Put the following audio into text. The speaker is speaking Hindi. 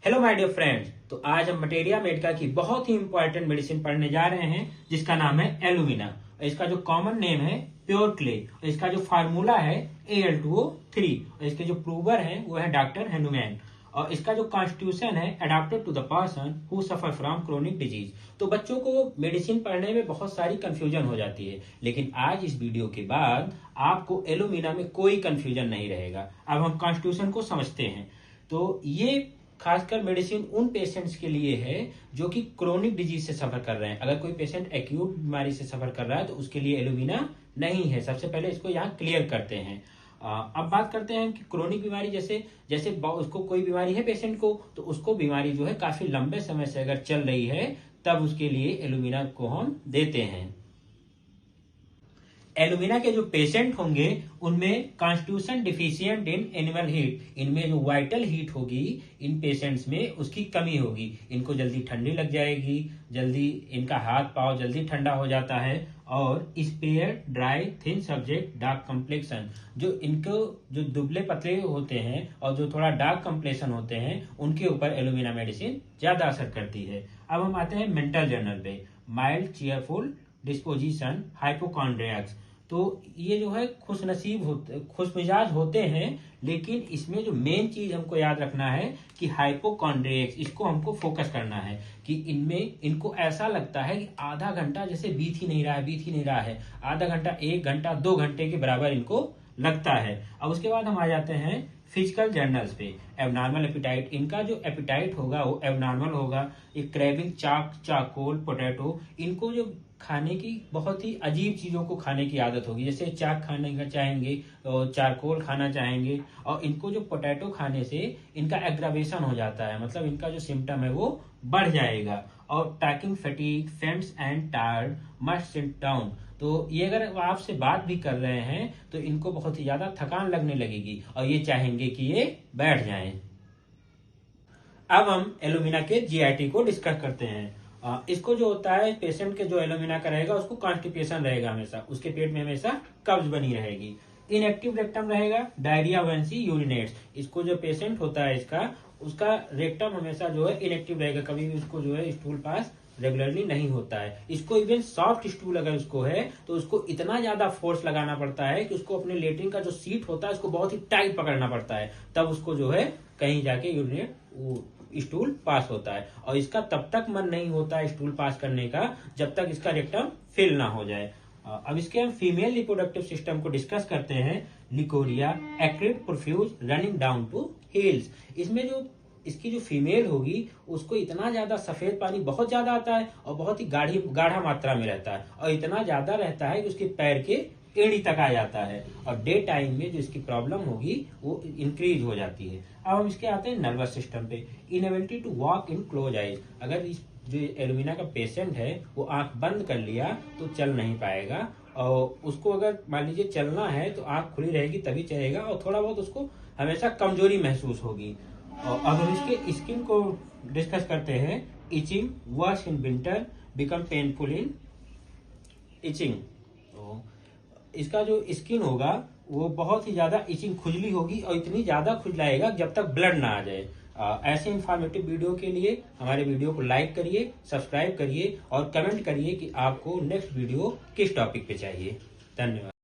Hello my dear friends. तो आज हम मटेरिया मेडिका की बहुत ही इंपॉर्टेंट मेडिसिन पढ़ने जा रहे हैं जिसका नाम है एलुमिना। इसका जो कॉमन नेम है प्योर क्ले। इसका जो फार्मूला है Al2O3। और इसके जो प्रूवर है वो है डॉक्टर हेनुमैन। और इसका जो कॉन्स्टिट्यूशन है adapted to the person who suffer from chronic disease. तो बच्चों को मेडिसिन पढ़ने में बहुत सारी कंफ्यूजन हो जाती है, लेकिन आज इस वीडियो के बाद आपको एलुमिना में कोई कंफ्यूजन नहीं रहेगा। अब हम कॉन्स्टिट्यूशन को समझते हैं। तो ये खासकर मेडिसिन उन पेशेंट्स के लिए है जो कि क्रोनिक डिजीज से सफर कर रहे हैं। अगर कोई पेशेंट एक्यूट बीमारी से सफर कर रहा है तो उसके लिए एलुमिना नहीं है। सबसे पहले इसको यहाँ क्लियर करते हैं। अब बात करते हैं कि क्रोनिक बीमारी जैसे जैसे उसको कोई बीमारी है पेशेंट को, तो उसको बीमारी जो है काफी लंबे समय से अगर चल रही है तब उसके लिए एलुमिना को हम देते हैं। एलुमिना के जो पेशेंट होंगे उनमें constitution deficient in animal heat, इनमें जो वाइटल हीट होगी इन पेशेंट्स में उसकी कमी होगी। इनको जल्दी ठंडी लग जाएगी, जल्दी इनका हाथ पांव जल्दी ठंडा हो जाता है। और spare dry thin subject dark complexion, जो इनको जो दुबले पतले होते हैं और जो थोड़ा डार्क कम्प्लेक्शन होते हैं उनके ऊपर एलुमिना मेडिसिन ज्यादा असर करती है। अब हम आते हैं मेंटल जर्नल पे। Mild cheerful disposition hypochondriacs. तो ये जो है खुशनसीब होते खुश मिजाज होते हैं, लेकिन इसमें जो मेन चीज हमको याद रखना है कि हाइपोकॉन्ड्रियक्स, इसको हमको फोकस करना है कि इनमें इनको ऐसा लगता है कि आधा घंटा जैसे बीत ही नहीं रहा है। आधा घंटा, 1 घंटा, 2 घंटे के बराबर इनको लगता है। अब उसके बाद हम आ जाते हैं फिजिकल जर्नल्स पे। एबनॉर्मल एपिटाइट, इनका जो एपिटाइट होगा वो एबनॉर्मल होगा। ये क्रेविंग चारकोल पोटैटो, इनको जो खाने की बहुत ही अजीब चीजों को खाने की आदत होगी, जैसे चाक खाने का चाहेंगे और चारकोल खाना चाहेंगे। और इनको जो पोटैटो खाने से इनका एग्रावेशन हो जाता है, मतलब इनका जो सिम्टम है वो बढ़ जाएगा। और talking fatigue फेंट्स and tired must sit down. तो ये अगर आपसे बात भी कर रहे हैं तो इनको बहुत ही ज्यादा थकान लगने लगेगी और ये चाहेंगे कि ये बैठ जाएं। अब हम एलुमिना के जीआईटी को डिस्कस करते हैं। इसको जो होता है पेशेंट के जो एलुमिना का रहेगा उसको कॉन्स्टिपेशन रहेगा, हमेशा उसके पेट में हमेशा कब्ज बनी रहेगी। इनएक्टिव रेक्टम रहेगा, डायरिया वेंसी यूरिनेट्स। इसको जो पेशेंट होता है उसका रेक्टम हमेशा जो है इनएक्टिव रहेगा, कभी भी उसको जो है स्टूल पास रेगुलरली नहीं होता है। इसको इवन सॉफ्ट स्टूल अगर उसको है तो उसको इतना ज्यादा फोर्स लगाना पड़ता है कि उसको अपने लेटरिन का जो सीट होता है उसको बहुत ही टाइट पकड़ना पड़ता है, तब उसको जो है कहीं जाके यूरिनेट स्टूल पास होता है। और इसका तब तक मन नहीं होता है स्टूल पास करने का जब तक इसका रेक्टम फिल ना हो जाए। अब इसके हम फीमेल रिप्रोडक्टिव सिस्टम को डिस्कस करते हैं। Leucorrhoea acrid profuse running down to heels. इसमें जो इसकी जो फीमेल होगी उसको इतना ज्यादा सफेद पानी बहुत ज्यादा आता है और बहुत ही गाढ़ा मात्रा में रहता है, और इतना ज्यादा रहता है कि उसके पैर के एड़ी तक आ जाता है। और डे टाइम में जो इसकी प्रॉब्लम होगी वो इंक्रीज हो जाती है। अब हम इसके आते हैं नर्वस सिस्टम पे। Inability to walk in close eyes. अगर इस जो एलुमिना का पेशेंट है वो आंख बंद कर लिया तो चल नहीं पाएगा, और उसको अगर मान लीजिए चलना है तो आंख खुली रहेगी तभी चलेगा, और थोड़ा बहुत उसको हमेशा कमजोरी महसूस होगी। और अब हम इसके स्किन को डिस्कस करते हैं। Itching worse in winter, become painful in itching. तो इसका जो स्किन होगा वो बहुत ही ज्यादा इचिंग खुजली होगी, और इतनी ज्यादा खुजलाएगा जब तक ब्लड ना आ जाए। ऐसे इंफॉर्मेटिव वीडियो के लिए हमारे वीडियो को लाइक करिए, सब्सक्राइब करिए और कमेंट करिए कि आपको नेक्स्ट वीडियो किस टॉपिक पे चाहिए। धन्यवाद।